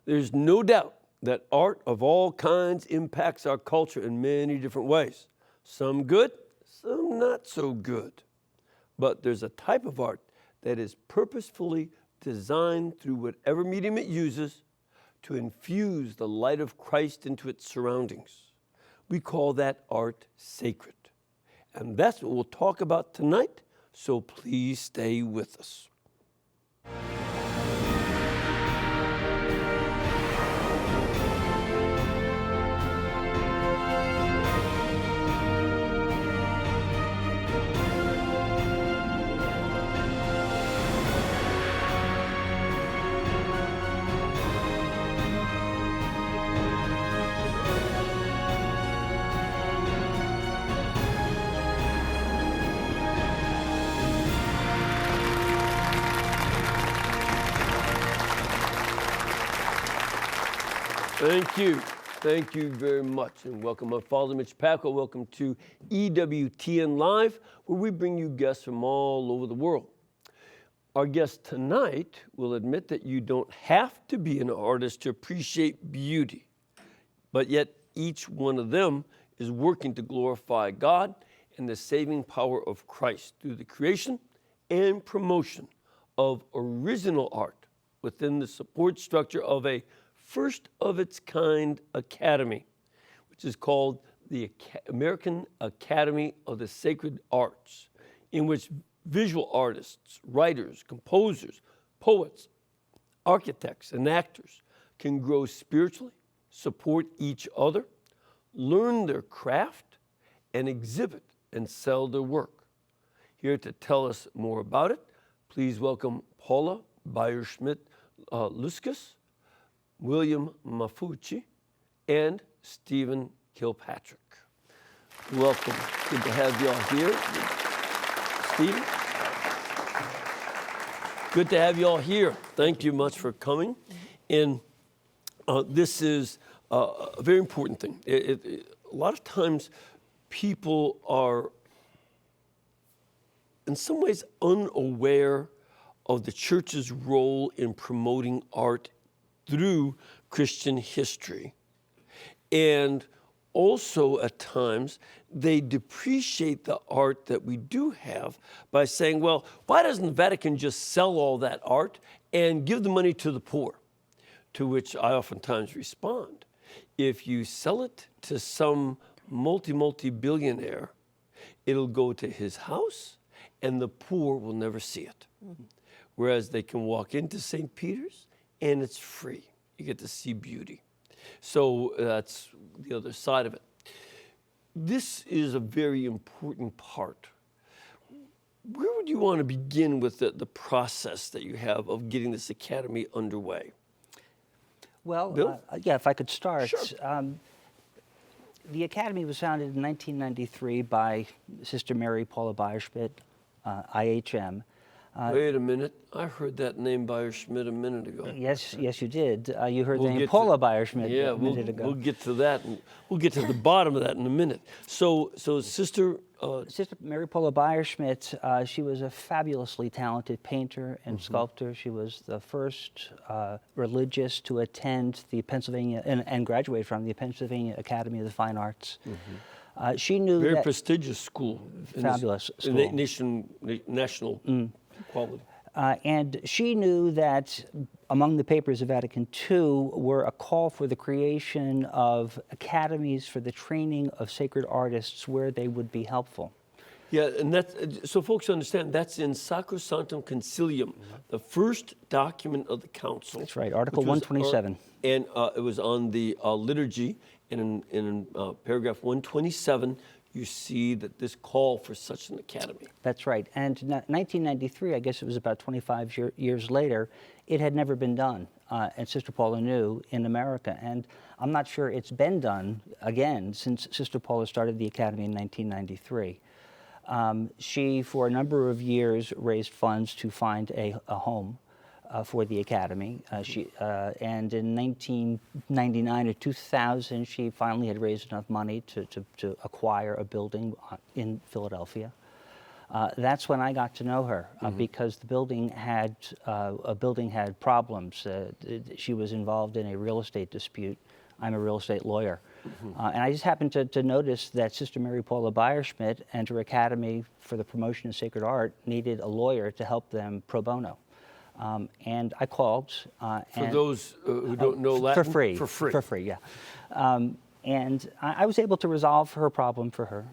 There's no doubt that art of all kinds impacts our culture in many different ways. Some good, some not so good. But there's a type of art that is purposefully designed through whatever medium it uses to infuse the light of Christ into its surroundings. We call that art sacred. And that's what we'll talk about tonight, so please stay with us. Thank you. Thank you very much. And welcome, my father, Mitch Pacwa. Welcome to EWTN Live, where we bring you guests from all over the world. Our guest tonight will admit that you don't have to be an artist to appreciate beauty, but yet each one of them is working to glorify God and the saving power of Christ through the creation and promotion of original art within the support structure of a first-of-its-kind academy, which is called the American Academy of the Sacred Arts, in which visual artists, writers, composers, poets, architects, and actors can grow spiritually, support each other, learn their craft, and exhibit and sell their work. Here to tell us more about it, please welcome Paula Luskus, William Maffucci, and Stephen Kilpatrick. Welcome. Good to have you all here. Stephen? Good to have you all here. Thank you much for coming. And this is a very important thing. A lot of times people are in some ways unaware of the church's role in promoting art through Christian history. And also at times, they depreciate the art that we do have by saying, well, why doesn't the Vatican just sell all that art and give the money to the poor? To which I oftentimes respond, if you sell it to some multi-billionaire, it'll go to his house and the poor will never see it. Mm-hmm. Whereas they can walk into St. Peter's and it's free. You get to see beauty. So that's the other side of it. This is a very important part. Where would you want to begin with the process that you have of getting this academy underway? Well, yeah, if I could start. Sure. The academy was founded in 1993 by Sister Mary Paula Beierschmidt, IHM. Wait a minute. I heard that name Beierschmidt a minute ago. Yes, you did. You heard the name Paula Beierschmidt a minute ago. We'll get to that. And we'll get to the bottom of that in a minute. So Sister Mary Paula Beierschmidt, she was a fabulously talented painter and sculptor. She was the first religious to attend the Pennsylvania and graduate from the Pennsylvania Academy of the Fine Arts. She knew very that prestigious school. Fabulous school. National quality. And she knew that among the papers of Vatican II were a call for the creation of academies for the training of sacred artists where they would be helpful. Yeah, and that's, so folks understand, that's in Sacrosanctum Concilium, the first document of the council. That's right, Article 127. And it was on the liturgy, and in paragraph 127, you see that this call for such an academy. That's right. And 1993, I guess it was about 25 years later, it had never been done, and Sister Paula knew, in America. And I'm not sure it's been done again since Sister Paula started the academy in 1993. She, for a number of years, raised funds to find a home for the academy. And in 1999 or 2000, she finally had raised enough money to acquire a building in Philadelphia. That's when I got to know her because the building had problems. She was involved in a real estate dispute. I'm a real estate lawyer. And I just happened to notice that Sister Mary Paula Beierschmidt and her Academy for the Promotion of Sacred Art needed a lawyer to help them pro bono. And I called. For those who don't know Latin? For free. For free. For free, yeah. And I was able to resolve her problem for her.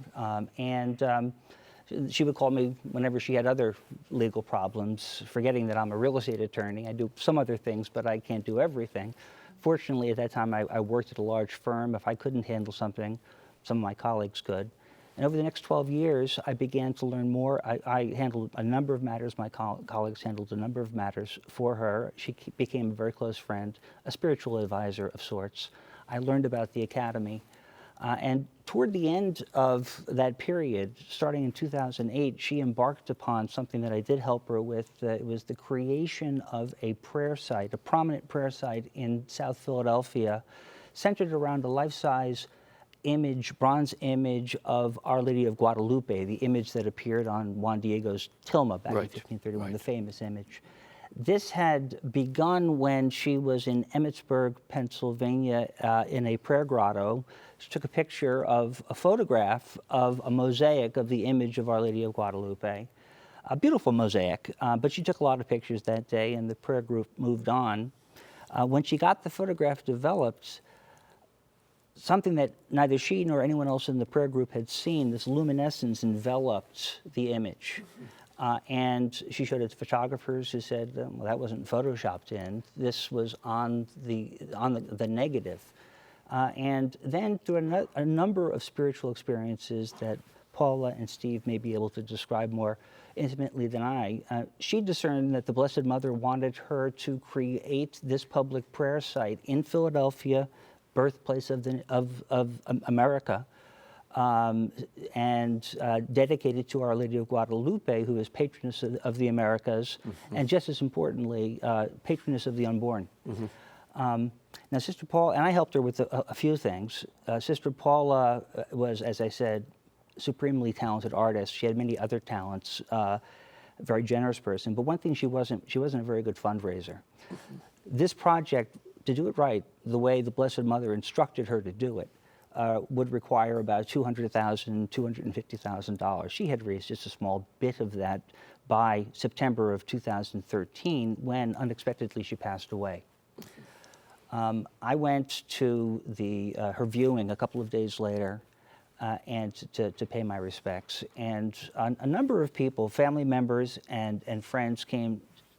She would call me whenever she had other legal problems, forgetting that I'm a real estate attorney. I do some other things, but I can't do everything. Fortunately, at that time, I worked at a large firm. If I couldn't handle something, some of my colleagues could. And over the next 12 years, I began to learn more. I handled a number of matters. My colleagues handled a number of matters for her. She became a very close friend, a spiritual advisor of sorts. I learned about the Academy. And toward the end of that period, starting in 2008, she embarked upon something that I did help her with. It was the creation of a prayer site, a prominent prayer site in South Philadelphia, centered around a life-size image, bronze image of Our Lady of Guadalupe, the image that appeared on Juan Diego's tilma back in 1531, the famous image. This had begun when she was in Emmitsburg, Pennsylvania, in a prayer grotto. She took a picture of a photograph of a mosaic of the image of Our Lady of Guadalupe. A beautiful mosaic, but she took a lot of pictures that day, and the prayer group moved on. When she got the photograph developed, something that neither she nor anyone else in the prayer group had seen, this luminescence enveloped the image. And she showed it to photographers who said, well, that wasn't photoshopped in. This was on the negative. And then through a number of spiritual experiences that Paula and Steve may be able to describe more intimately than I, she discerned that the Blessed Mother wanted her to create this public prayer site in Philadelphia, birthplace of America, and dedicated to Our Lady of Guadalupe, who is patroness of the Americas, and just as importantly, patroness of the unborn. Now, Sister Paula, and I helped her with a few things. Sister Paula was, as I said, supremely talented artist. She had many other talents, a very generous person. But one thing, she wasn't a very good fundraiser. This project, to do it right, the way the Blessed Mother instructed her to do it, would require about $200,000, $250,000. She had raised just a small bit of that by September of 2013, when unexpectedly she passed away. I went to her viewing a couple of days later and to pay my respects. And a number of people, family members and friends,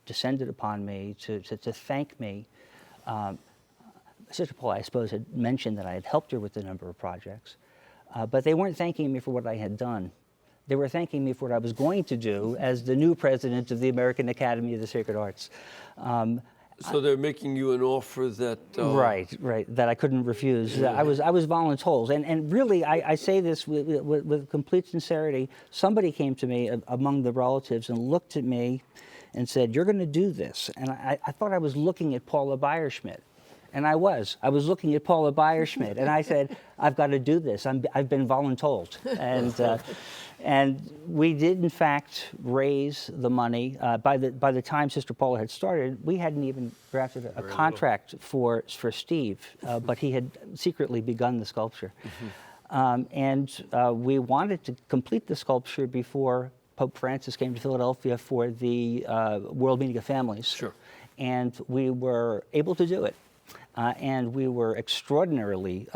descended upon me to thank me. Sister Paula, I suppose, had mentioned that I had helped her with a number of projects, but they weren't thanking me for what I had done. They were thanking me for what I was going to do as the new president of the American Academy of the Sacred Arts. So they're making you an offer that... Right, that I couldn't refuse. I was voluntold. And really, I say this with complete sincerity. Somebody came to me among the relatives and looked at me and said, "You're going to do this." And I thought I was looking at Paula Beierschmidt. And I was looking at Paula Beierschmidt, and I said, "I've got to do this. I've been voluntold." And we did, in fact, raise the money. By the time Sister Paula had started, we hadn't even drafted a contract for Steve, but he had secretly begun the sculpture. And we wanted to complete the sculpture before Pope Francis came to Philadelphia for the World Meeting of Families. Sure. And we were able to do it. And we were extraordinarily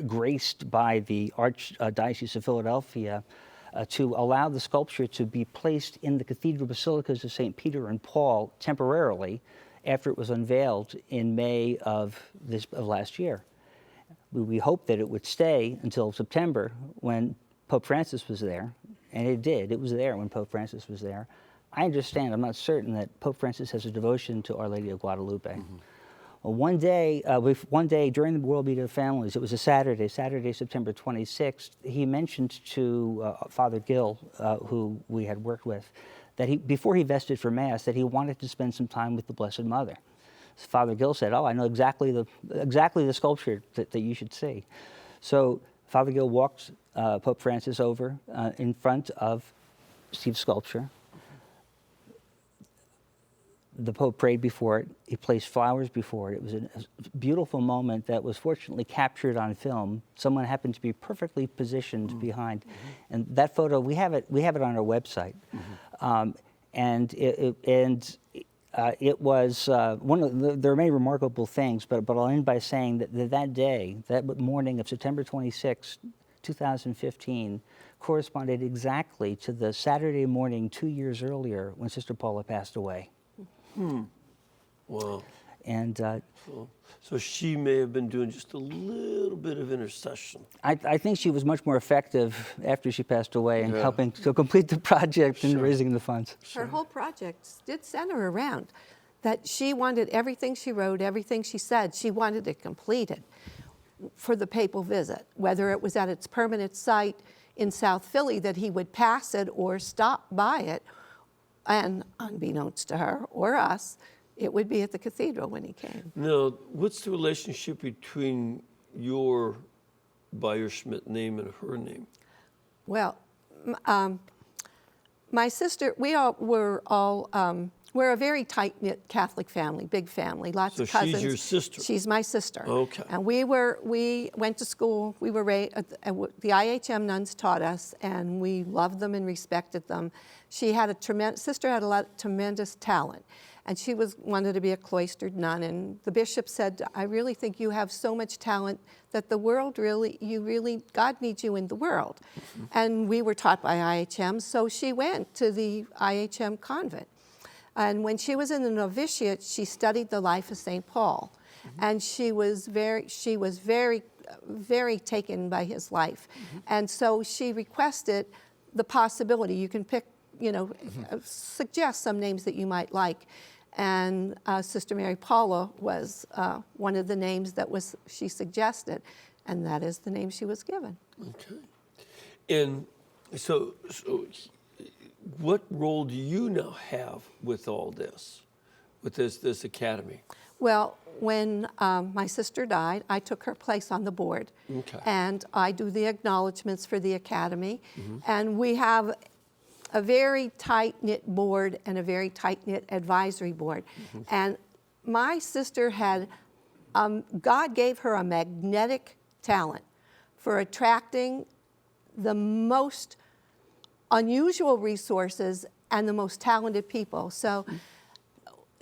graced by the Archdiocese of Philadelphia to allow the sculpture to be placed in the Cathedral Basilicas of St. Peter and Paul temporarily after it was unveiled in May of last year. We hoped that it would stay until September when Pope Francis was there, and it did. It was there when Pope Francis was there. I understand, I'm not certain, that Pope Francis has a devotion to Our Lady of Guadalupe. Well, one day during the World Meeting of Families, it was a Saturday, September 26th, he mentioned to Father Gill, who we had worked with, that before he vested for Mass, that he wanted to spend some time with the Blessed Mother. So Father Gill said, "Oh, I know exactly the sculpture that you should see." So Father Gil walked Pope Francis over in front of Steve's sculpture. The Pope prayed before it. He placed flowers before it. It was a beautiful moment that was fortunately captured on film. Someone happened to be perfectly positioned behind, and that photo we have it on our website. And it was one of there are many remarkable things, but I'll end by saying that day, that morning of September 26, 2015, corresponded exactly to the Saturday morning 2 years earlier when Sister Paula passed away. Wow. And so she may have been doing just a little bit of intercession. I think she was much more effective after she passed away in helping to complete the project and raising the funds. Her whole project did center around that she wanted everything she wrote, everything she said, she wanted it completed for the papal visit, whether it was at its permanent site in South Philly that he would pass it or stop by it. And unbeknownst to her or us, it would be at the cathedral when he came. Now, what's the relationship between your Beyer-Schmidt name and her name? Well, my sister, we're a very tight-knit Catholic family, big family, lots of cousins. So she's your sister? She's my sister. Okay. And we went to school, we were the IHM nuns taught us, and we loved them and respected them. Sister had a tremendous talent, and she wanted to be a cloistered nun, and the bishop said, I really think you have so much talent that the world God needs you in the world. And we were taught by IHM, so she went to the IHM convent. And when she was in the novitiate, she studied the life of St. Paul. And she was very, very taken by his life. And so she requested the possibility, you can pick, suggest some names that you might like. And Sister Mary Paula was one of the names that she suggested, and that is the name she was given. Okay. And so what role do you now have with all this, with this academy? Well, when my sister died, I took her place on the board. Okay. And I do the acknowledgments for the academy. And we have a very tight-knit board and a very tight-knit advisory board. And my sister had, God gave her a magnetic talent for attracting the most unusual resources and the most talented people. So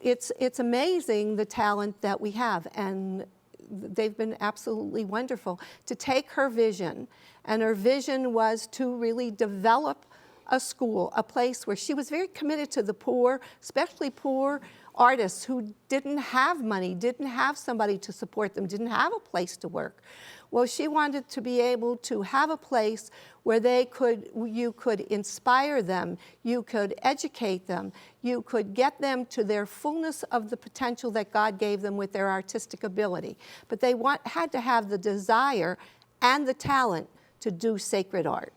it's amazing the talent that we have, and they've been absolutely wonderful to take her vision. And her vision was to really develop a school, a place where she was very committed to the poor, especially poor artists who didn't have money, didn't have somebody to support them, didn't have a place to work. Well, she wanted to be able to have a place where you could inspire them, you could educate them, you could get them to their fullness of the potential that God gave them with their artistic ability. But they had to have the desire and the talent to do sacred art.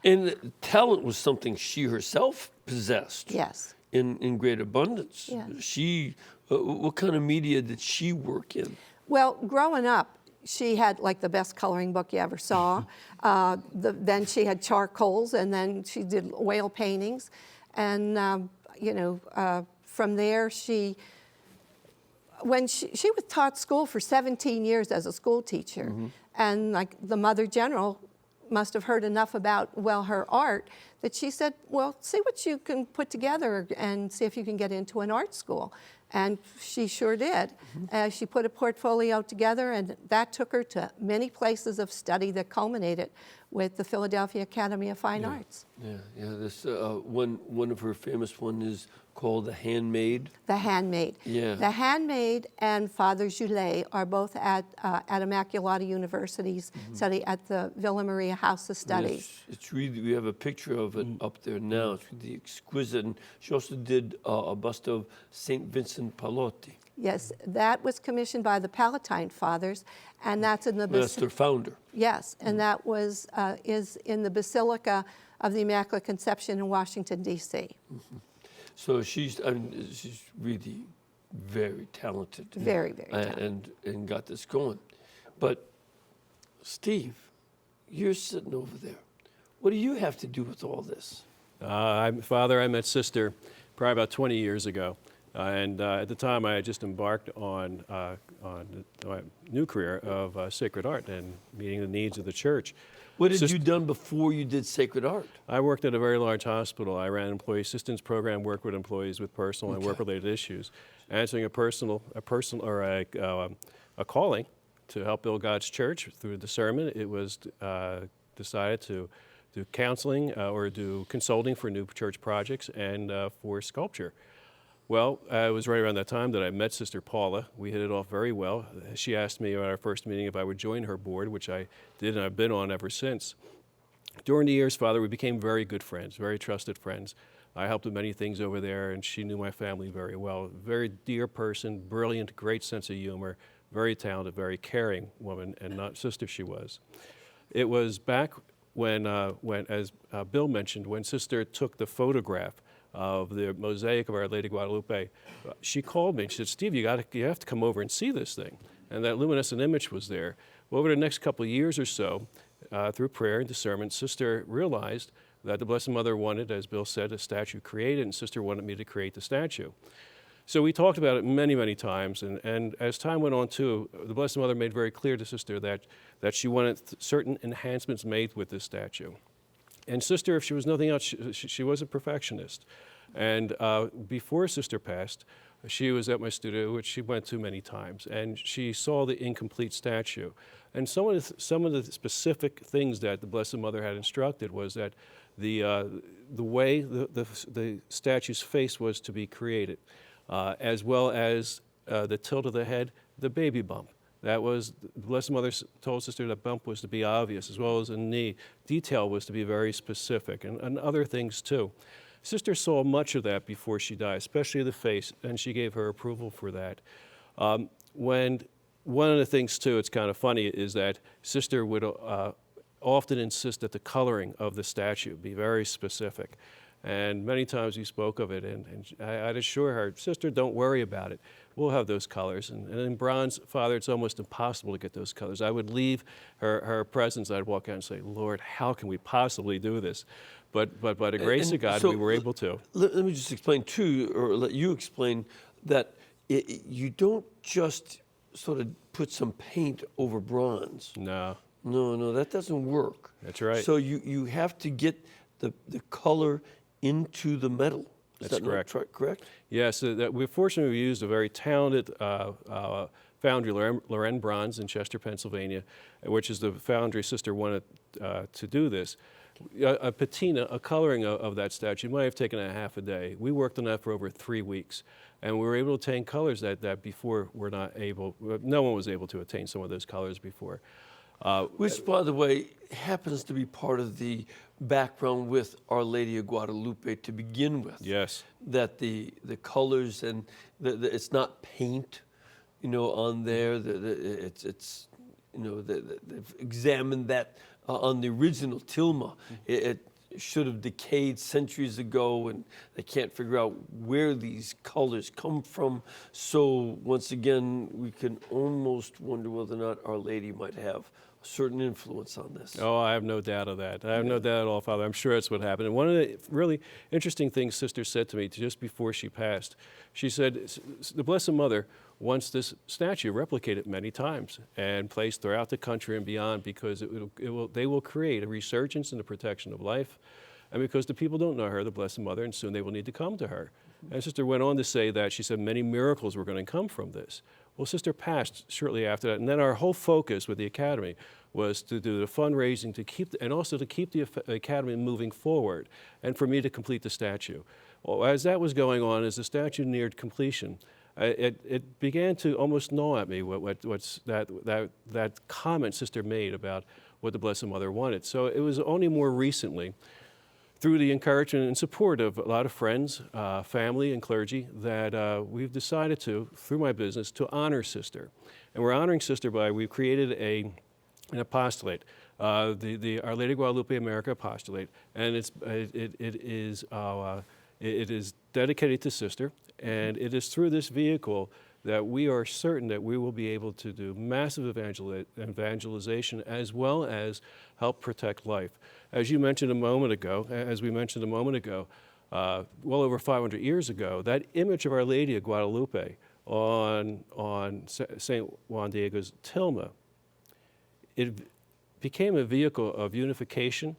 And talent was something she herself possessed. Yes. In great abundance. Yeah. She, what kind of media did she work in? Well, growing up, she had like the best coloring book you ever saw. Then she had charcoals, and then she did oil paintings. And, from there she was taught school for 17 years as a school teacher. And like the Mother General must have heard enough about, her art, that she said, well, see what you can put together and see if you can get into an art school. And she sure did. She put a portfolio together, and that took her to many places of study that culminated with the Philadelphia Academy of Fine Arts. Yeah. This one of her famous one is called The Handmaid. The Handmaid. Yeah. The Handmaid and Father Goulet are both at Immaculata University's study at the Villa Maria House of Studies. It's really, we have a picture of it up there now. It's really exquisite. And she also did a bust of St. Vincent Pallotti. Yes, that was commissioned by the Palatine Fathers, and that's in the That's their founder. Yes, and that is in the Basilica of the Immaculate Conception in Washington, D.C. So she's really very talented. Very, very talented. And got this going. But Steve, you're sitting over there. What do you have to do with all this? Father, I met Sister probably about 20 years ago. And at the time, I had just embarked on a new career of sacred art and meeting the needs of the church. What had you done before you did sacred art? I worked at a very large hospital. I ran an employee assistance program, worked with employees with personal and work-related issues, answering a calling to help build God's church through discernment. It was decided to do counseling or do consulting for new church projects and for sculpture. Well, it was right around that time that I met Sister Paula. We hit it off very well. She asked me at our first meeting if I would join her board, which I did, and I've been on ever since. During the years, Father, we became very good friends, very trusted friends. I helped with many things over there, and she knew my family very well. Very dear person, brilliant, great sense of humor, very talented, very caring woman, and not sister she was. It was back when as Bill mentioned, when Sister took the photograph of the mosaic of Our Lady of Guadalupe, she called me and she said, Steve, you have to come over and see this thing. And that luminescent image was there. Well, over the next couple of years or so, through prayer and discernment, Sister realized that the Blessed Mother wanted, as Bill said, a statue created, and Sister wanted me to create the statue. So we talked about it many, many times, and as time went on too, the Blessed Mother made very clear to Sister that she wanted certain enhancements made with this statue. And Sister, if she was nothing else, she was a perfectionist. And before Sister passed, she was at my studio, which she went to many times, and she saw the incomplete statue. And some of the specific things that the Blessed Mother had instructed was that the way the statue's face was to be created, as well as the tilt of the head, the baby bump. That was, the Blessed Mother told Sister that bump was to be obvious, as well as a knee. Detail was to be very specific, and other things too. Sister saw much of that before she died, especially the face, and she gave her approval for that. When one of the things too, it's kind of funny, is that Sister would often insist that the coloring of the statue be very specific. And many times we spoke of it, and I'd assure her, Sister, don't worry about it. We'll have those colors. And in bronze, Father, it's almost impossible to get those colors. I would leave her presence, I'd walk out and say, Lord, how can we possibly do this? But by the grace of God, we were able to. Let me just explain too, or let you explain, that you don't just sort of put some paint over bronze. No. No, that doesn't work. That's right. So you have to get the color into the metal. Is That's that correct? Yes, fortunately we used a very talented foundry, Loren Bronze in Chester, Pennsylvania, which is the foundry Sister wanted to do this. A patina, a coloring of that statue might have taken a half a day. We worked on that for over 3 weeks, and we were able to attain colors that before no one was able to attain some of those colors before. Which, by the way, happens to be part of the background with Our Lady of Guadalupe to begin with. Yes. That the colors and it's not paint, on there. It's they've examined that on the original tilma. It should have decayed centuries ago, and they can't figure out where these colors come from. So once again, we can almost wonder whether or not Our Lady might have a certain influence on this. Oh, I have no doubt of that. I have no doubt at all, Father. I'm sure that's what happened. And one of the really interesting things Sister said to me just before she passed, she said, the Blessed Mother wants this statue replicated many times and placed throughout the country and beyond, because they will create a resurgence in the protection of life, and because the people don't know her, the Blessed Mother, and soon they will need to come to her. And Sister went on to say that she said many miracles were going to come from this. Well, Sister passed shortly after that, and then our whole focus with the Academy was to do the fundraising and also to keep the Academy moving forward, and for me to complete the statue. Well, as that was going on, as the statue neared completion, it began to almost gnaw at me what's that comment Sister made about what the Blessed Mother wanted. So it was only more recently, through the encouragement and support of a lot of friends, family, and clergy, that we've decided through my business, to honor Sister. And we're honoring Sister we've created an apostolate, the Our Lady of Guadalupe America apostolate, and it is dedicated to Sister, and it is through this vehicle that we are certain that we will be able to do massive evangelization as well as help protect life. As you mentioned a moment ago, well over 500 years ago, that image of Our Lady of Guadalupe on St. Juan Diego's tilma, it became a vehicle of unification,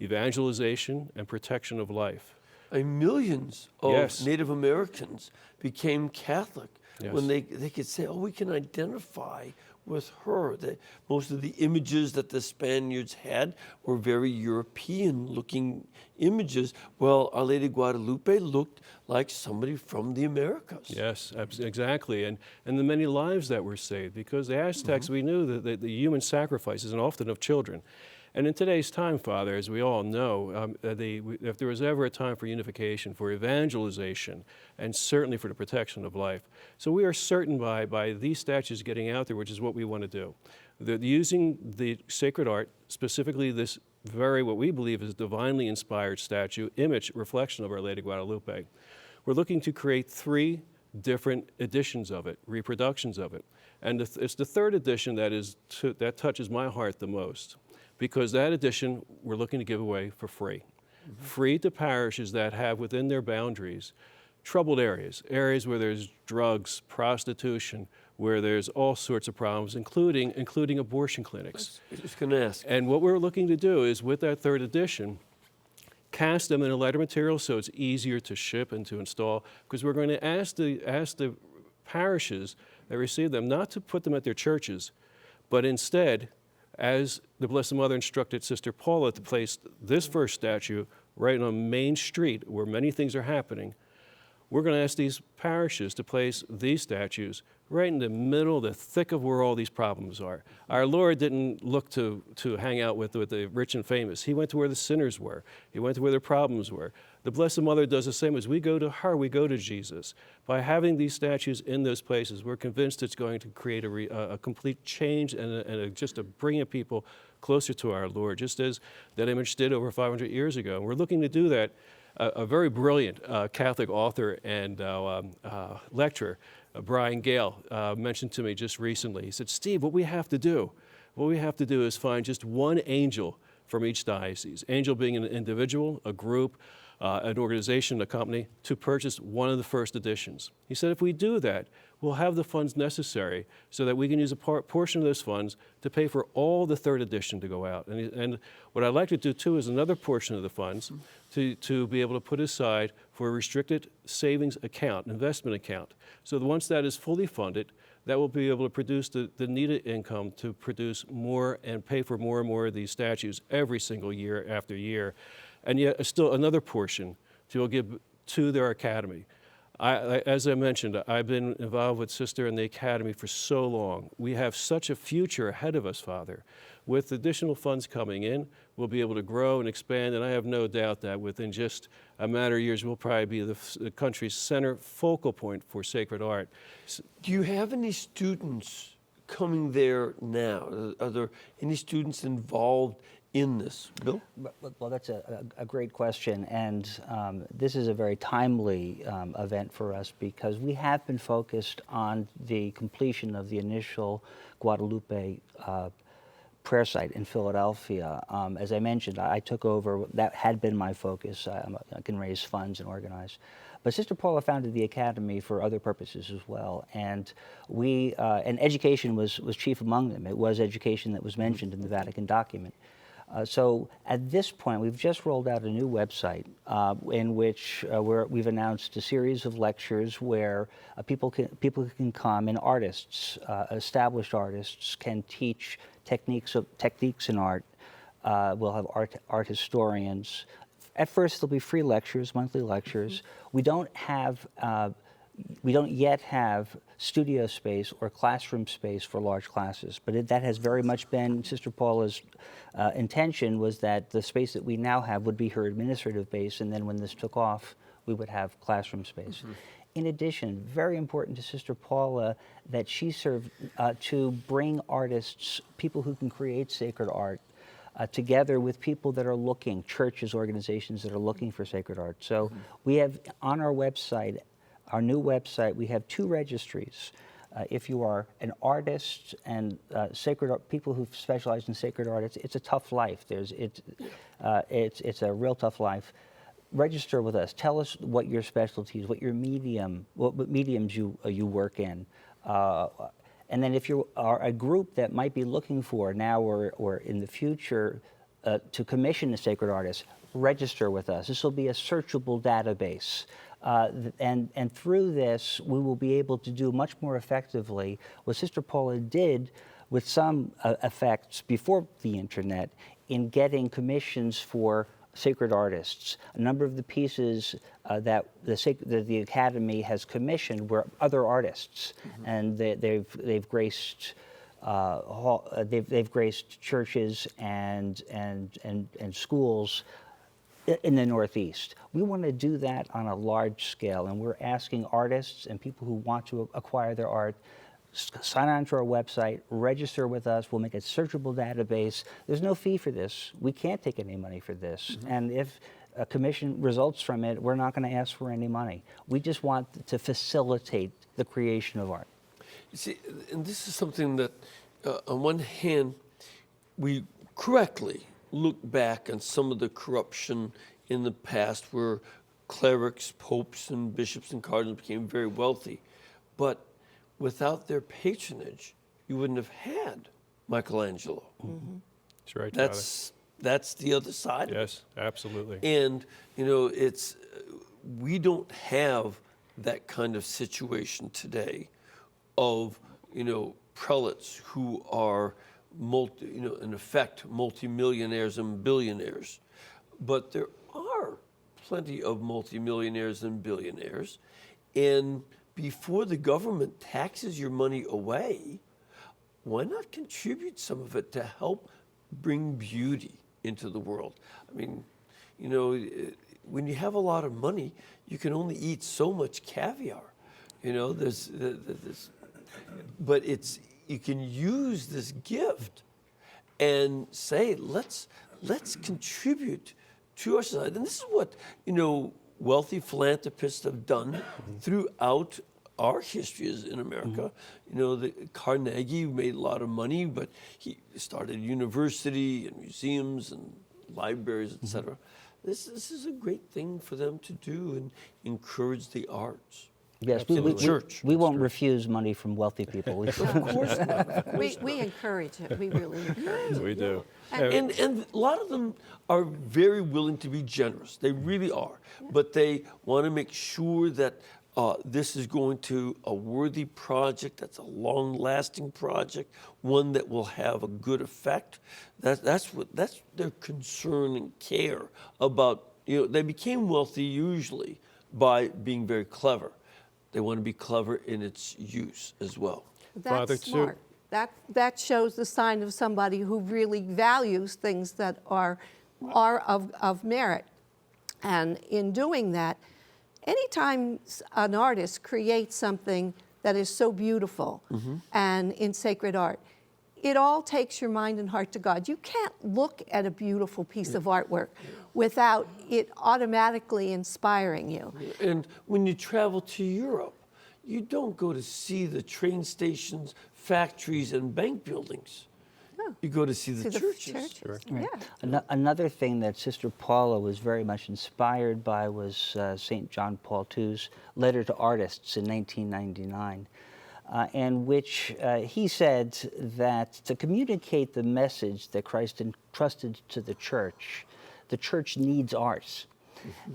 evangelization, and protection of life. And millions of Yes. Native Americans became Catholic Yes. when they could say, oh, we can identify with her. That most of the images that the Spaniards had were very European-looking images. Well, Our Lady of Guadalupe looked like somebody from the Americas. Yes, exactly. And the many lives that were saved, because the Aztecs, we knew that the human sacrifices, and often of children. And in today's time, Father, as we all know, if there was ever a time for unification, for evangelization, and certainly for the protection of life. So we are certain by these statues getting out there, which is what we want to do, that using the sacred art, specifically this what we believe is divinely inspired statue, image, reflection of Our Lady of Guadalupe, we're looking to create 3 different editions of it, reproductions of it. And it's the 3rd edition that touches my heart the most, because that edition we're looking to give away for free. Free to parishes that have within their boundaries troubled areas where there's drugs, prostitution, where there's all sorts of problems, including abortion clinics. I was just going to ask. And what we're looking to do is, with that 3rd edition, cast them in a lighter material so it's easier to ship and to install, because we're going to ask the parishes that receive them not to put them at their churches, but instead, as the Blessed Mother instructed Sister Paula, to place this first statue right on Main Street where many things are happening. We're going to ask these parishes to place these statues right in the middle, the thick of where all these problems are. Our Lord didn't look to hang out with the rich and famous. He went to where the sinners were. He went to where their problems were. The Blessed Mother does the same. As we go to her, we go to Jesus. By having these statues in those places, we're convinced it's going to create a complete change and just a bringing people closer to our Lord, just as that image did over 500 years ago. And we're looking to do that. A very brilliant Catholic author and lecturer, Brian Gale, mentioned to me just recently. He said, Steve, what we have to do is find just one angel from each diocese. Angel being an individual, a group, an organization, a company, to purchase one of the first editions. He said, if we do that, we'll have the funds necessary so that we can use a portion of those funds to pay for all the 3rd edition to go out. And what I'd like to do too is another portion of the funds to be able to put aside for a restricted savings account, investment account. So that once that is fully funded, that will be able to produce the needed income to produce more and pay for more and more of these statues every single year after year. And yet still another portion to give to their academy. As I mentioned, I've been involved with Sister in the Academy for so long. We have such a future ahead of us, Father. With additional funds coming in, we'll be able to grow and expand, and I have no doubt that within just a matter of years, we'll probably be the country's center focal point for sacred art. Do you have any students coming there now? Are there any students involved in this? Bill? Well, that's a great question, and this is a very timely event for us because we have been focused on the completion of the initial Guadalupe prayer site in Philadelphia. As I mentioned, I took over, that had been my focus. I can raise funds and organize. But Sister Paula founded the Academy for other purposes as well, and and education was chief among them. It was education that was mentioned in the Vatican document. So at this point, we've just rolled out a new website in which we've announced a series of lectures where people can come, and artists, established artists, can teach techniques in art. We'll have art historians. At first, there'll be free lectures, monthly lectures. We don't yet have studio space or classroom space for large classes, but that has very much been Sister Paula's intention, was that the space that we now have would be her administrative base, and then when this took off, we would have classroom space. In addition, very important to Sister Paula that she served to bring artists, people who can create sacred art, together with people that are looking, churches, organizations that are looking for sacred art. So we have on our website our new website, we have 2 registries. If you are an artist and people who specialize in sacred art, it's a tough life. It's a real tough life. Register with us. Tell us what your specialty is, what mediums you work in. And then if you are a group that might be looking for now or in the future to commission a sacred artist, register with us. This will be a searchable database. And through this, we will be able to do much more effectively what Sister Paula did with some effects before the internet in getting commissions for sacred artists. A number of the pieces that the Academy has commissioned were other artists, and they've graced they've graced churches and schools in the Northeast. We want to do that on a large scale, and we're asking artists and people who want to acquire their art, sign on to our website, register with us. We'll make a searchable database. There's no fee for this. We can't take any money for this. And if a commission results from it, we're not going to ask for any money. We just want to facilitate the creation of art. You see, and this is something that, on one hand, we correctly look back on some of the corruption in the past where clerics, popes, and bishops and cardinals became very wealthy. But without their patronage, you wouldn't have had Michelangelo. That's right. That's the other side of it. Yes, absolutely. And, we don't have that kind of situation today of, prelates who are in effect, multimillionaires and billionaires. But there are plenty of multimillionaires and billionaires. And before the government taxes your money away, why not contribute some of it to help bring beauty into the world? I mean, when you have a lot of money, you can only eat so much caviar. But you can use this gift and say, let's contribute to our society. And this is what, wealthy philanthropists have done throughout our histories in America. The Carnegie made a lot of money, but he started a university and museums and libraries, etc. This is a great thing for them to do and encourage the arts. Yes, we won't refuse money from wealthy people. Of course not. We encourage it. We really encourage it. We do. And a lot of them are very willing to be generous. They really are. But they want to make sure that this is going to a worthy project, that's a long-lasting project, one that will have a good effect. That's their concern and care about. They became wealthy usually by being very clever. They want to be clever in its use as well. That's smart. That shows the sign of somebody who really values things that are of merit. And in doing that, anytime an artist creates something that is so beautiful and in sacred art, it all takes your mind and heart to God. You can't look at a beautiful piece of artwork without it automatically inspiring you. And when you travel to Europe, you don't go to see the train stations, factories, and bank buildings. No. You go to see the churches. Sure. Yeah. Another thing that Sister Paula was very much inspired by was St. John Paul II's letter to artists in 1999. In which he said that to communicate the message that Christ entrusted to the church needs art.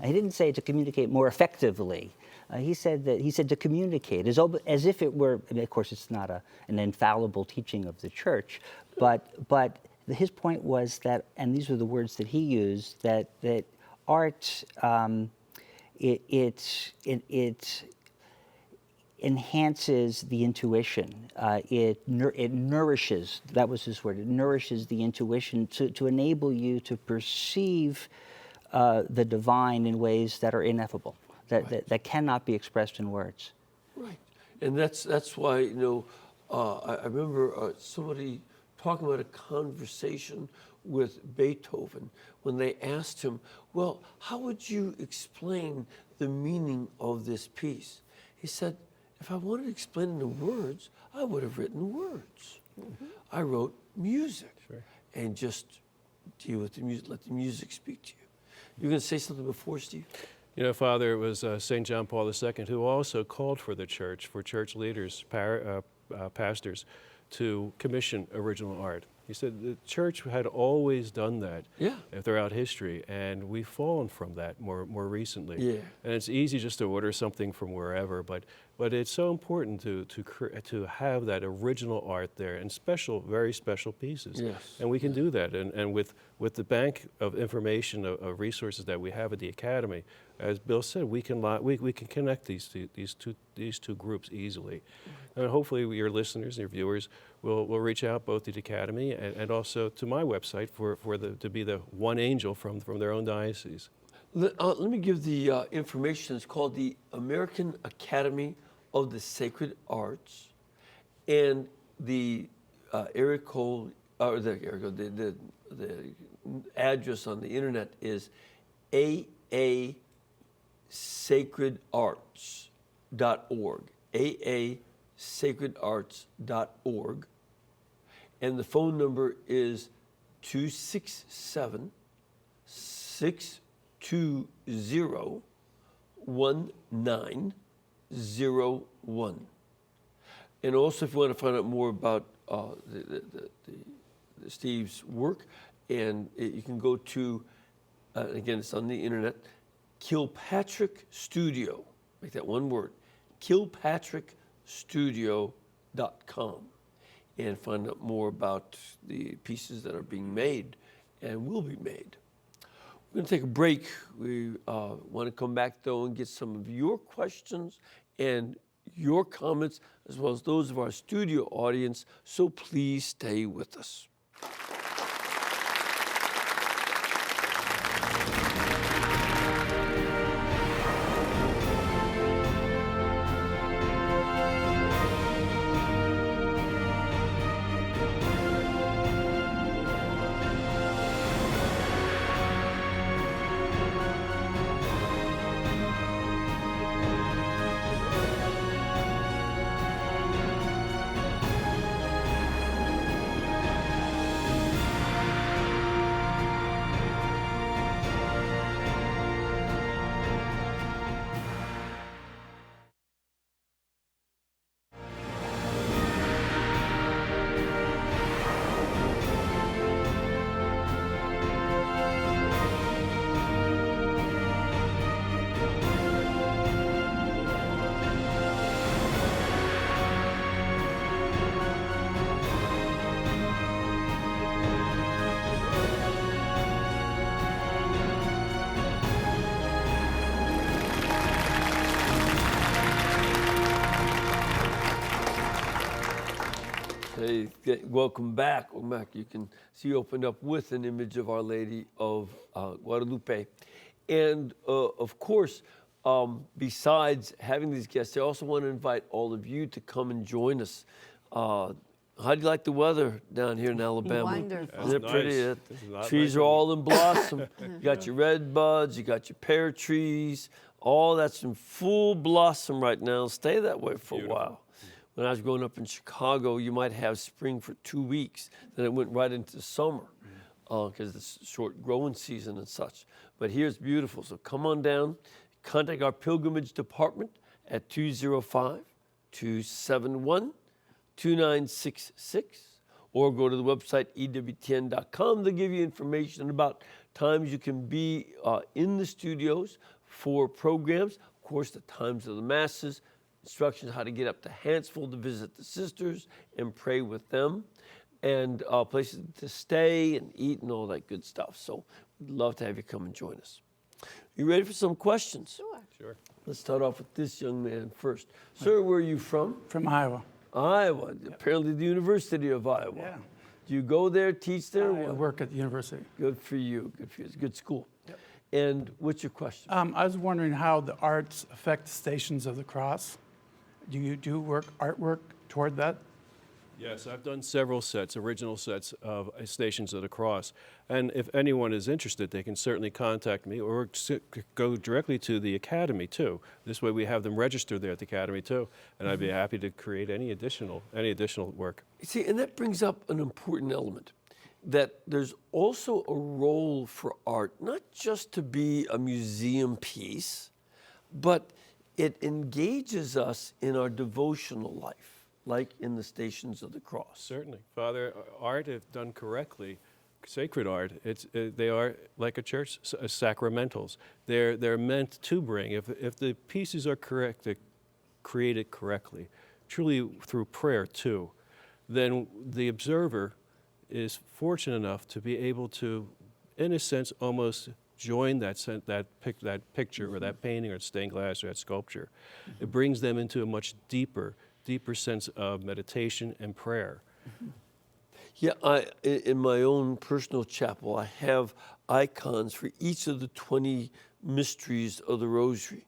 He didn't say to communicate more effectively. He said to communicate as if it were. I mean, of course, it's not an infallible teaching of the church, but his point was that, and these were the words that he used, that art it enhances the intuition. It nourishes, that was his word, it nourishes the intuition to enable you to perceive the divine in ways that are ineffable, that cannot be expressed in words. Right. And that's why, I remember somebody talking about a conversation with Beethoven when they asked him, well, how would you explain the meaning of this piece? He said, if I wanted to explain it in words, I would have written words. I wrote music and just deal with the music, let the music speak to you. You're going to say something before, Steve? You know, Father, it was St. John Paul II who also called for the church, for church leaders, pastors, to commission original art. He said the church had always done that throughout history, and we've fallen from that more recently. Yeah. And it's easy just to order something from wherever, but it's so important to have that original art there and very special pieces. Yes. And we can do that. And with the bank of information, of resources that we have at the Academy, as Bill said, we can connect these two groups easily. And hopefully your listeners and your viewers will reach out both to the Academy and also to my website to be the one angel from their own diocese. Let me give the information. It's called the American Academy of the Sacred Arts, and the area code, or the address on the internet is aasacredarts.org. aasacredarts.org, and the phone number is 267-620-1901. And also, if you want to find out more about Steve's work, and you can go to, again, it's on the internet, Kilpatrick Studio. Make that one word, kilpatrickstudio.com, and find out more about the pieces that are being made and will be made. We're going to take a break. We want to come back, though, and get some of your questions and your comments, as well as those of our studio audience, so please stay with us. Hey, welcome back. Welcome back. You can see opened up with an image of Our Lady of Guadalupe. And of course, besides having these guests, I also want to invite all of you to come and join us. How do you like the weather down here in Alabama? Wonderful. Isn't it pretty? Nice. Trees are all in blossom. You got your red buds, you got your pear trees, all that's in full blossom right now. Stay that way for a while. When I was growing up in Chicago, you might have spring for 2 weeks. Then it went right into summer because it's short growing season and such. But here's beautiful. So come on down. Contact our pilgrimage department at 205-271-2966, or go to the website EWTN.com. They'll give you information about times you can be in the studios for programs. Of course, the times of the masses, instructions how to get up to Hansville to visit the sisters and pray with them, and places to stay and eat and all that good stuff. So we'd love to have you come and join us. You ready for some questions? Sure. Let's start off with this young man first. Sir, where are you from? From Iowa. Iowa, apparently the University of Iowa. Yeah. Do you go there, teach there? I work at the university. Good for you, good for you. It's a good school. Yep. And what's your question? I was wondering how the arts affect the Stations of the Cross. Do you do artwork toward that? Yes, I've done several sets, original sets of Stations of the Cross. And if anyone is interested, they can certainly contact me or go directly to the Academy too. This way we have them registered there at the Academy too. And I'd be happy to create any additional work. You see, and that brings up an important element, that there's also a role for art, not just to be a museum piece, but it engages us in our devotional life, like in the Stations of the Cross. Certainly. Father, art, if done correctly, sacred art, they are like a church, sacramentals. They're meant to bring, if the pieces are correct, they're created correctly, truly through prayer too, then the observer is fortunate enough to be able to, in a sense, almost join that picture or that painting or stained glass or that sculpture. It brings them into a much deeper sense of meditation and prayer. Yeah, in my own personal chapel, I have icons for each of the 20 mysteries of the Rosary.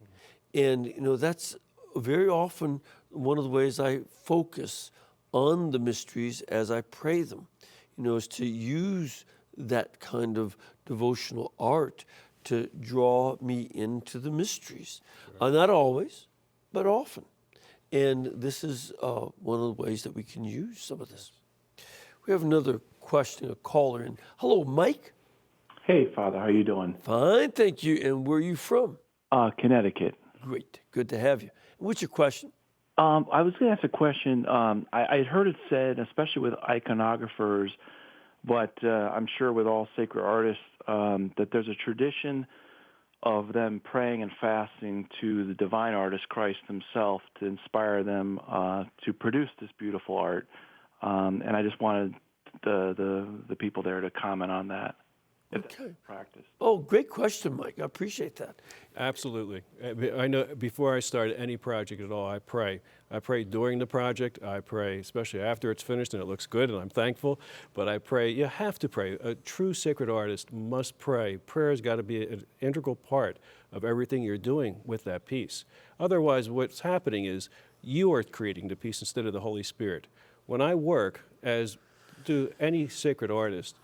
And, you know, that's very often one of the ways I focus on the mysteries as I pray them, you know, is to use that kind of devotional art to draw me into the mysteries. Sure. Not always, but often. And this is one of the ways that we can use some of this. We have another question, a caller in. Hello, Mike. Hey, Father, how you doing? Fine, thank you. And where are you from? Connecticut. Great, good to have you. What's your question? I was going to ask a question. I had heard it said, especially with iconographers, but I'm sure with all sacred artists, that there's a tradition of them praying and fasting to the divine artist, Christ himself, to inspire them to produce this beautiful art. And I just wanted the people there to comment on that. Okay. Practice. Oh, great question, Mike. I appreciate that. Absolutely. I know before I start any project at all, I pray. I pray during the project. I pray, especially after it's finished and it looks good, and I'm thankful. But I pray, you have to pray. A true sacred artist must pray. Prayer has got to be an integral part of everything you're doing with that piece. Otherwise, what's happening is you are creating the piece instead of the Holy Spirit. When I work, as do any sacred artist,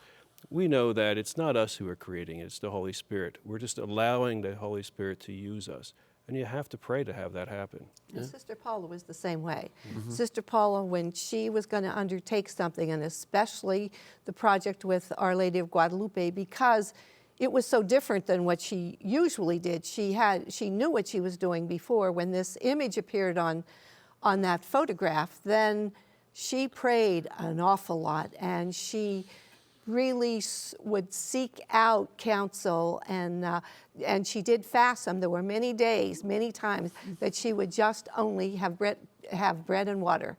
we know that it's not us who are creating it, it's the Holy Spirit. We're just allowing the Holy Spirit to use us. And you have to pray to have that happen. And Sister Paula was the same way. Sister Paula, when she was going to undertake something, and especially the project with Our Lady of Guadalupe, because it was so different than what she usually did. She knew what she was doing before. When this image appeared on that photograph, then she prayed an awful lot, and she really would seek out counsel, and she did fast some. There were many days, many times that she would just only have bread and water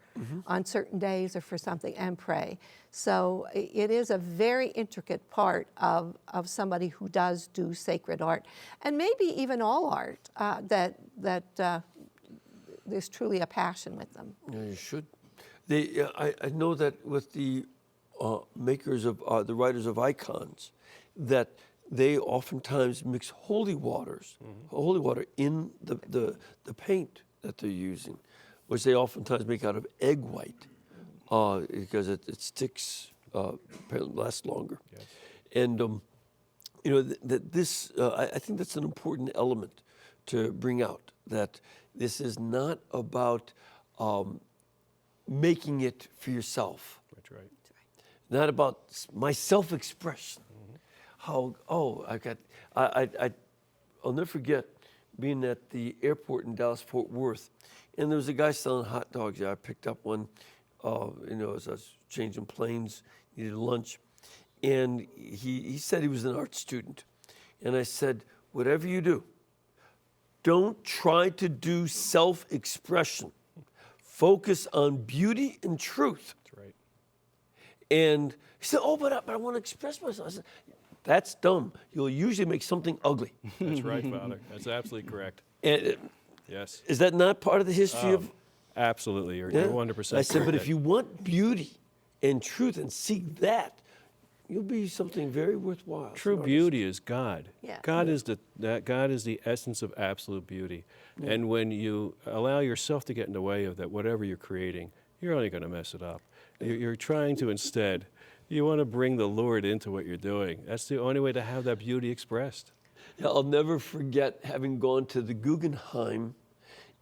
on certain days or for something and pray. So it is a very intricate part of somebody who does do sacred art, and maybe even all art, that there's truly a passion with them. Yeah, you should. I know that with the makers of the writers of icons, that they oftentimes mix holy water in the paint that they're using, which they oftentimes make out of egg white, because it sticks, apparently lasts longer. Yes. And you know that this, I think that's an important element to bring out, that this is not about making it for yourself. That's right. Not about my self-expression. I'll never forget being at the airport in Dallas-Fort Worth, and there was a guy selling hot dogs. I picked up one, as I was changing planes, needed lunch, and he said he was an art student, and I said, whatever you do, don't try to do self-expression. Focus on beauty and truth. That's right. And he said, but I want to express myself. I said, that's dumb. You'll usually make something ugly. That's right, Father. That's absolutely correct. And yes. Is that not part of the history of? Absolutely. You're 100% I said, but correct. if you want beauty and truth and seek that, you'll be something very worthwhile. True beauty is God. Yeah. God is the essence of absolute beauty. Yeah. And when you allow yourself to get in the way of that, whatever you're creating, you're only going to mess it up. You're trying to instead, you want to bring the Lord into what you're doing. That's the only way to have that beauty expressed. Yeah, I'll never forget having gone to the Guggenheim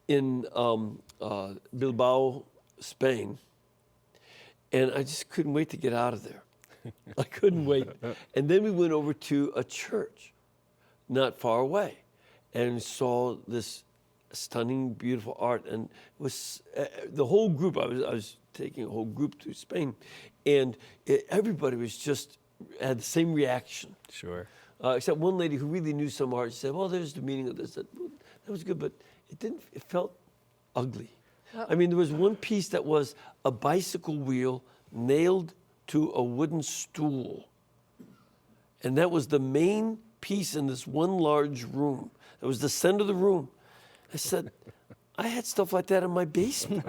in Bilbao, Spain, and I just couldn't wait to get out of there. I couldn't wait. And then we went over to a church not far away and saw this stunning, beautiful art. And it was the whole group, I was taking a whole group to Spain, and everybody was just had the same reaction. Sure. Except one lady who really knew some art. She said, well, there's the meaning of this. Well, that was good, but it felt ugly. I mean, there was one piece that was a bicycle wheel nailed to a wooden stool. And that was the main piece in this one large room. It was the center of the room. I said, I had stuff like that in my basement.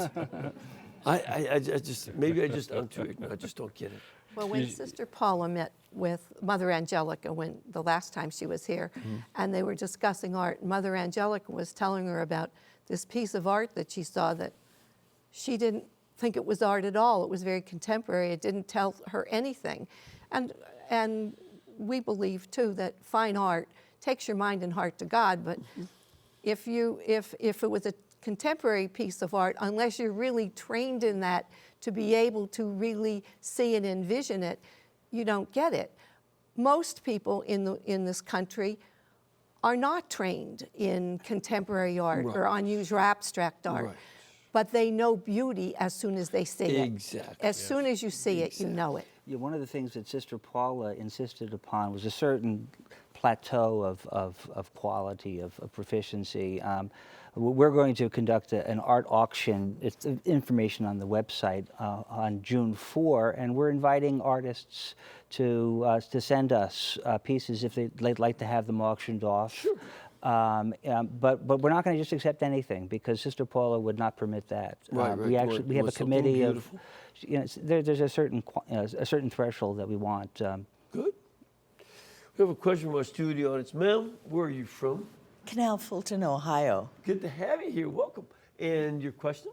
I just, maybe I'm too ignorant. I just don't get it. Well, when Sister Paula met with Mother Angelica when the last time she was here, and they were discussing art, Mother Angelica was telling her about this piece of art that she saw that she didn't think it was art at all. It was very contemporary. It didn't tell her anything. And we believe, too, that fine art takes your mind and heart to God, but if it was a contemporary piece of art, unless you're really trained in that to be able to really see and envision it, you don't get it. Most people in this country are not trained in contemporary art Right. or unusual abstract art, Right. but they know beauty as soon as they see it. Exactly. As soon as you see it, you know it. Yeah, one of the things that Sister Paula insisted upon was a certain plateau of quality, of proficiency. We're going to conduct an art auction. It's information on the website on June 4, and we're inviting artists to send us pieces if they'd like to have them auctioned off. Sure. But we're not going to just accept anything because Sister Paula would not permit that. Right, We actually we have a something committee beautiful. of, there's a certain threshold that we want. Good. We have a question from our studio audience. Ma'am, where are you from? Canal Fulton, Ohio. Good to have you here. Welcome. And your question?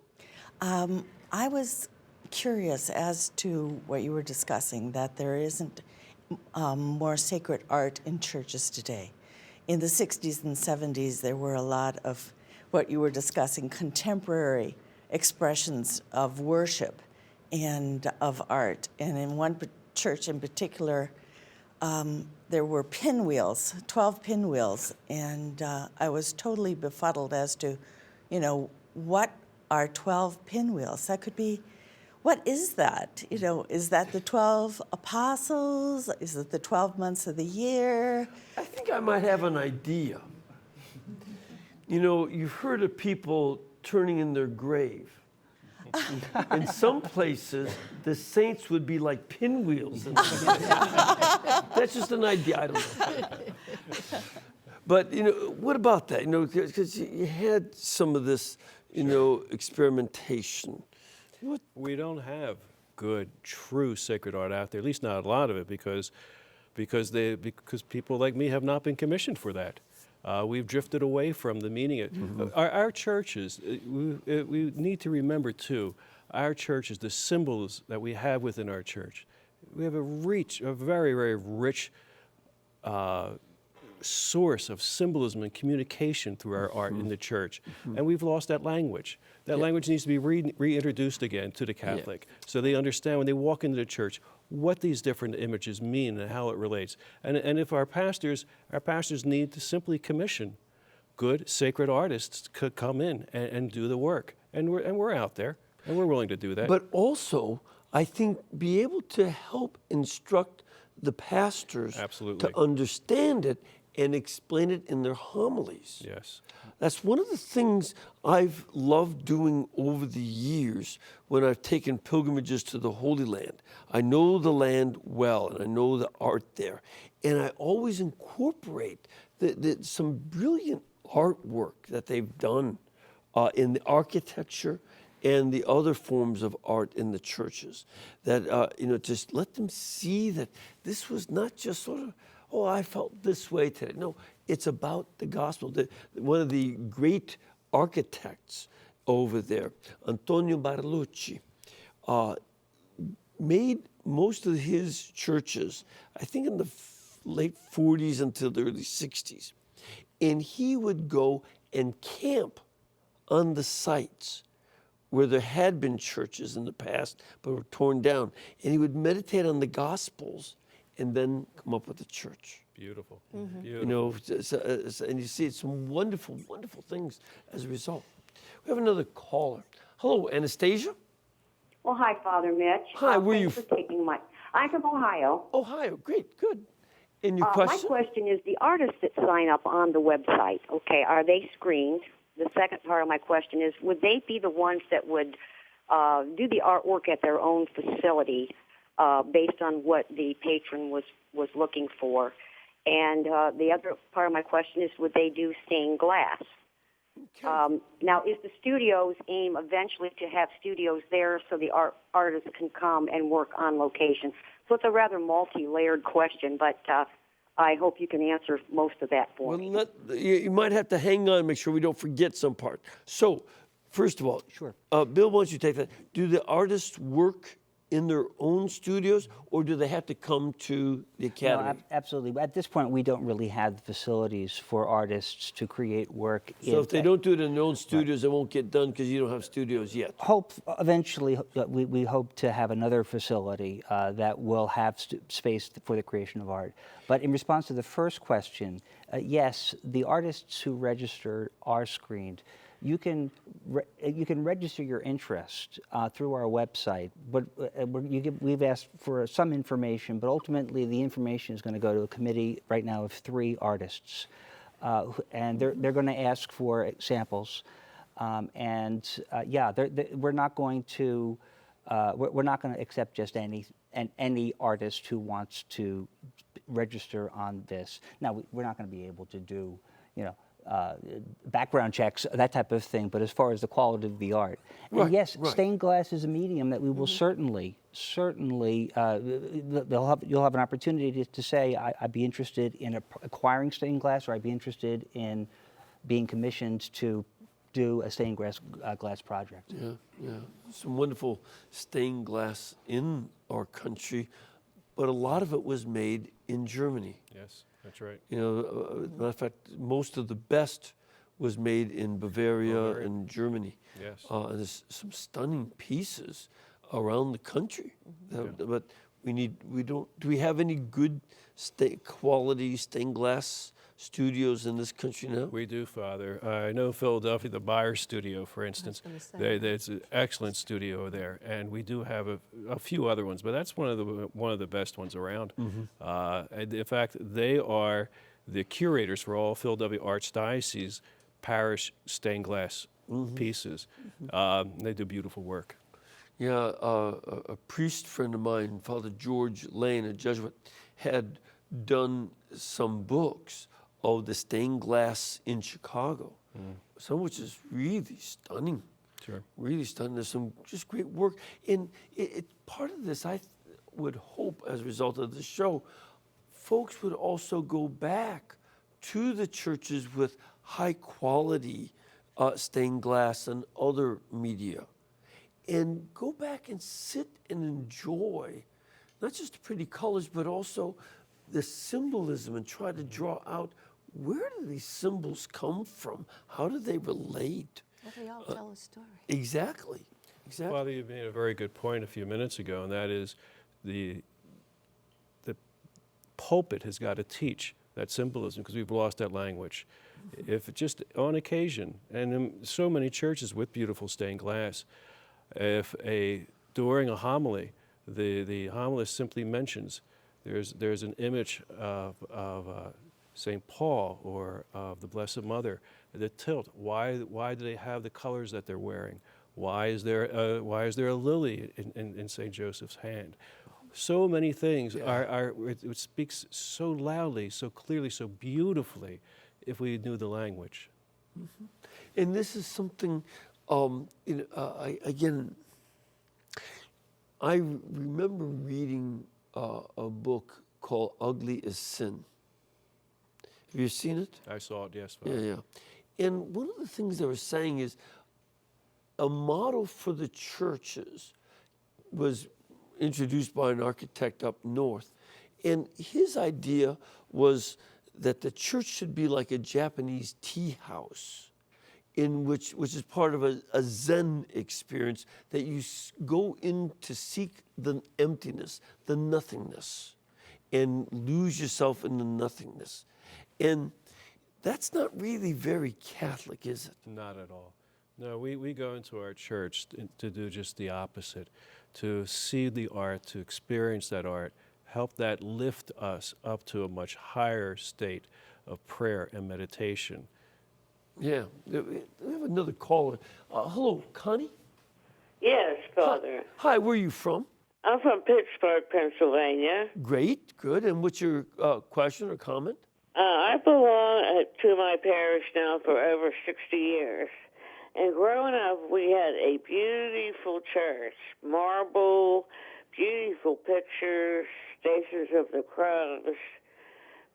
I was curious as to what you were discussing, that there isn't more sacred art in churches today. In the 60s and 70s, there were a lot of what you were discussing, contemporary expressions of worship and of art. And in one church in particular, there were pinwheels, 12 pinwheels, and I was totally befuddled as to, what are 12 pinwheels? That could be, what is that? Is that the 12 apostles? Is it the 12 months of the year? I think I might have an idea. You've heard of people turning in their grave. In some places, the saints would be like pinwheels. That's just an idea. I don't know. But what about that? Because you had some of this, experimentation. We don't have good, true sacred art out there, at least not a lot of it, because people like me have not been commissioned for that. We've drifted away from the meaning. Our churches, we need to remember too, our churches, the symbols that we have within our church. We have a very, very rich source of symbolism and communication through our art in the church. And we've lost that language. That language needs to be reintroduced again to the Catholic so they understand when they walk into the church what these different images mean and how it relates. And if our pastors need to simply commission good sacred artists to come in and do the work. And we're out there and we're willing to do that. But also, I think, be able to help instruct the pastors Absolutely. to understand it and explain it in their homilies. Yes. That's one of the things I've loved doing over the years when I've taken pilgrimages to the Holy Land. I know the land well, and I know the art there. And I always incorporate some brilliant artwork that they've done in the architecture and the other forms of art in the churches. That, just let them see that this was not just sort of, oh, I felt this way today. No, it's about the gospel. One of the great architects over there, Antonio Barlucci, made most of his churches, I think in the late 40s until the early 60s. And he would go and camp on the sites where there had been churches in the past but were torn down. And he would meditate on the Gospels and then come up with a church. Beautiful. Mm-hmm. Beautiful. You know, and you see some wonderful, wonderful things as a result. We have another caller. Hello, Anastasia? Well, hi, Father Mitch. Hi, where are you Thanks for taking my... I'm from Ohio. Ohio, great, good. And your question? My question is, the artists that sign up on the website, okay, are they screened? The second part of my question is, would they be the ones that would do the artwork at their own facility based on what the patron was looking for? And the other part of my question is, would they do stained glass? Okay. Now, is the studio's aim eventually to have studios there so the artists can come and work on location? So it's a rather multi-layered question, but I hope you can answer most of that for me. Well, you might have to hang on, make sure we don't forget some part. So, first of all, Sure. Bill, why don't you take that? Do the artists work in their own studios, or do they have to come to the academy? No, absolutely. At this point, we don't really have the facilities for artists to create work. So if they don't do it in their own studios, it won't get done because you don't have studios yet. Eventually, we hope to have another facility that will have space for the creation of art. But in response to the first question, yes, the artists who register are screened. You can register your interest through our website, but we've asked for some information, but ultimately the information is going to go to a committee right now of 3 artists, and they're going to ask for samples, we're not going to accept just any artist who wants to register on this. Now we're not going to be able to do, background checks, that type of thing, but as far as the quality of the art. And yes, stained glass is a medium that we will certainly, you'll have an opportunity to say, I'd be interested in acquiring stained glass, or I'd be interested in being commissioned to do a stained glass project. Yeah. Some wonderful stained glass in our country, but a lot of it was made in Germany. Yes, that's right. Matter of fact, most of the best was made in Bavaria and Germany. Yes. And there's some stunning pieces around the country. But do we have any good quality stained glass studios in this country now? We do, Father. I know Philadelphia, the Byers Studio, for instance. There's an excellent studio there, and we do have a few other ones, but that's one of the best ones around. And in fact, they are the curators for all Philadelphia Archdiocese parish stained glass pieces. They do beautiful work. Yeah, a priest friend of mine, Father George Lane, a Jesuit, had done some books of the stained glass in Chicago, some which is really stunning. Sure. Really stunning. There's some just great work. And part of this, I would hope, as a result of this show, folks would also go back to the churches with high quality stained glass and other media, and go back and sit and enjoy not just the pretty colors, but also the symbolism, and try to draw out, where do these symbols come from? How do they relate? Well, they all tell a story. Exactly. Father, you made a very good point a few minutes ago, and that is the pulpit has got to teach that symbolism, because we've lost that language. If just on occasion, and in so many churches with beautiful stained glass, if during a homily, the homilist simply mentions there's an image of St. Paul or of the Blessed Mother, the tilt. Why do they have the colors that they're wearing? Why is there a lily in St. Joseph's hand? So many things it speaks so loudly, so clearly, so beautifully, if we knew the language. And this is something, I remember reading a book called Ugly as Sin. Have you seen it? I saw it, yes, Father. Yeah. And one of the things they were saying is a model for the churches was introduced by an architect up north. And his idea was that the church should be like a Japanese tea house, which is part of a Zen experience, that you go in to seek the emptiness, the nothingness, and lose yourself in the nothingness. And that's not really very Catholic, is it? Not at all. No, we go into our church to do just the opposite, to see the art, to experience that art, help that lift us up to a much higher state of prayer and meditation. Yeah. We have another caller. Hello, Connie? Yes, Father. Hi, where are you from? I'm from Pittsburgh, Pennsylvania. Great, good. And what's your question or comment? I belong to my parish now for over 60 years. And growing up, we had a beautiful church, marble, beautiful pictures, Stations of the Cross,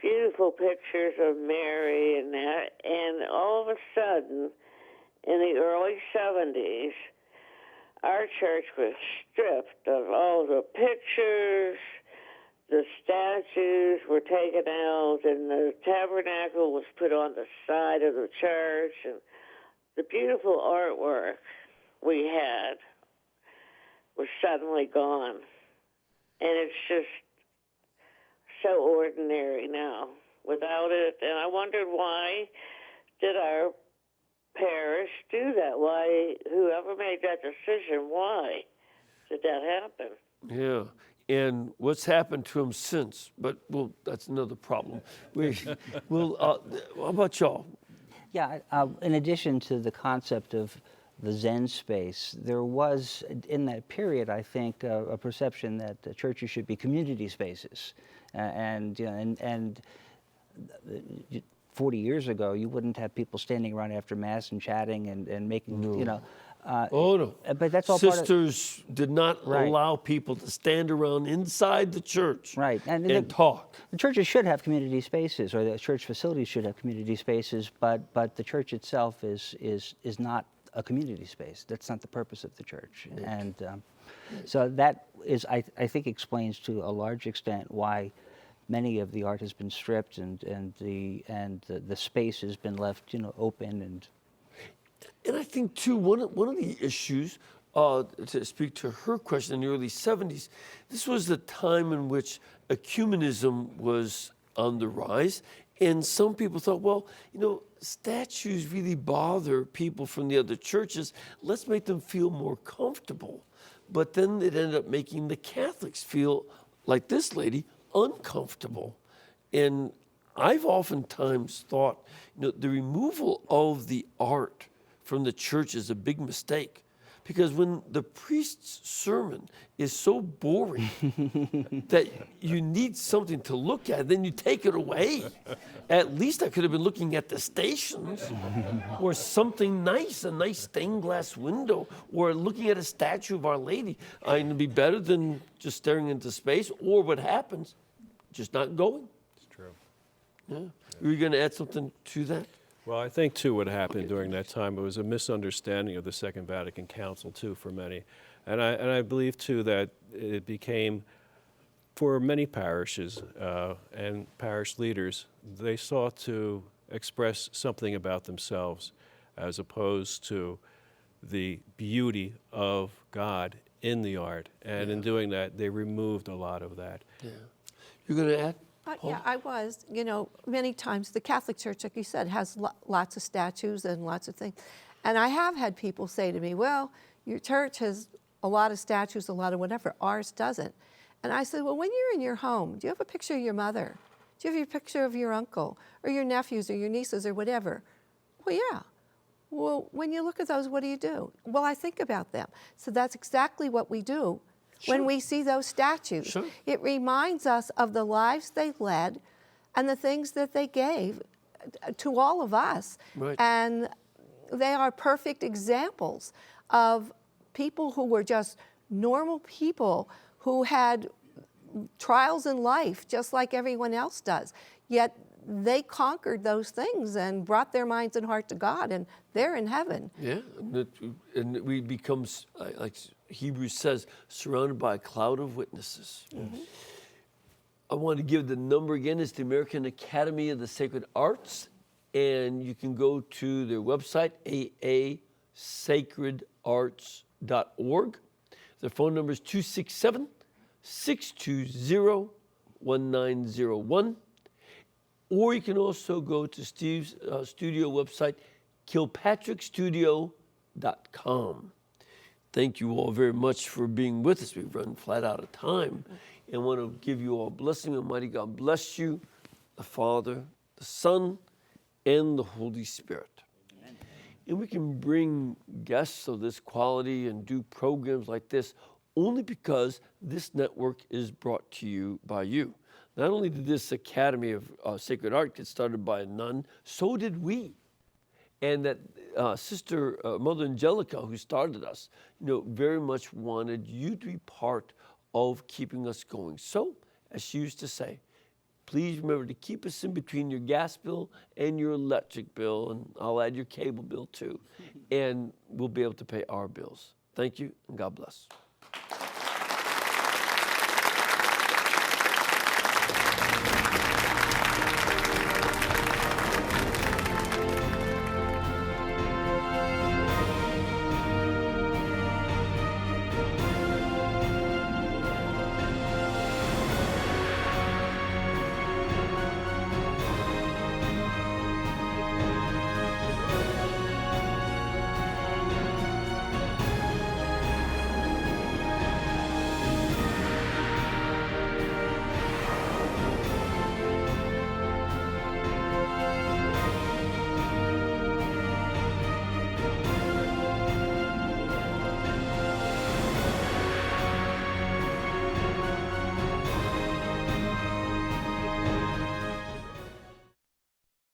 beautiful pictures of Mary and that. And all of a sudden, in the early 70s, our church was stripped of all the pictures, the statues were taken out, and the tabernacle was put on the side of the church, and the beautiful artwork we had was suddenly gone. And it's just so ordinary now without it. And I wondered, why did our parish do that? Why, whoever made that decision, why did that happen? Yeah. And what's happened to him since? But well, that's another problem. How about y'all? Yeah, in addition to the concept of the Zen space, there was, in that period, I think, a perception that the churches should be community spaces. And 40 years ago, you wouldn't have people standing around after Mass and chatting and making, No. No. But that's all Sisters did not allow people to stand around inside the church and talk. The churches should have community spaces, or the church facilities should have community spaces, but the church itself is not a community space. That's not the purpose of the church. Right. And so that is, I think, explains to a large extent why many of the art has been stripped and the space has been left, open and. And I think, too, one of the issues, to speak to her question, in the early 70s, this was the time in which ecumenism was on the rise. And some people thought, well, statues really bother people from the other churches. Let's make them feel more comfortable. But then it ended up making the Catholics feel, like this lady, uncomfortable. And I've oftentimes thought, the removal of the art from the church is a big mistake, because when the priest's sermon is so boring that you need something to look at, then you take it away. At least I could have been looking at the stations or something nice, a nice stained glass window, or looking at a statue of Our Lady. It'd be better than just staring into space, or what happens, just not going. It's true. Yeah. Were you going to add something to that? Well, I think, too, what happened during that time, it was a misunderstanding of the Second Vatican Council, too, for many. And I believe, too, that it became, for many parishes and parish leaders, they sought to express something about themselves as opposed to the beauty of God in the art. And in doing that, they removed a lot of that. Yeah. You're going to add? Yeah, I was. Many times the Catholic Church, like you said, has lots of statues and lots of things. And I have had people say to me, well, your church has a lot of statues, a lot of whatever. Ours doesn't. And I said, well, when you're in your home, do you have a picture of your mother? Do you have a picture of your uncle or your nephews or your nieces or whatever? Well, yeah. Well, when you look at those, what do? Well, I think about them. So that's exactly what we do. Sure. When we see those statues. Sure. It reminds us of the lives they led and the things that they gave to all of us. Right. And they are perfect examples of people who were just normal people who had trials in life just like everyone else does. Yet they conquered those things and brought their minds and heart to God, and they're in heaven. Yeah, and we become, like Hebrews says, surrounded by a cloud of witnesses. I want to give the number again. It's the American Academy of the Sacred Arts, and you can go to their website, aasacredarts.org. Their phone number is 267-620-1901. Or you can also go to Steve's studio website, kilpatrickstudio.com. Thank you all very much for being with us. We've run flat out of time. And I want to give you all a blessing. Almighty God bless you, the Father, the Son, and the Holy Spirit. Amen. And we can bring guests of this quality and do programs like this only because this network is brought to you by you. Not only did this Academy of Sacred Art get started by a nun, so did we. And that Sister Mother Angelica, who started us, very much wanted you to be part of keeping us going. So, as she used to say, please remember to keep us in between your gas bill and your electric bill, and I'll add your cable bill too, and we'll be able to pay our bills. Thank you, and God bless.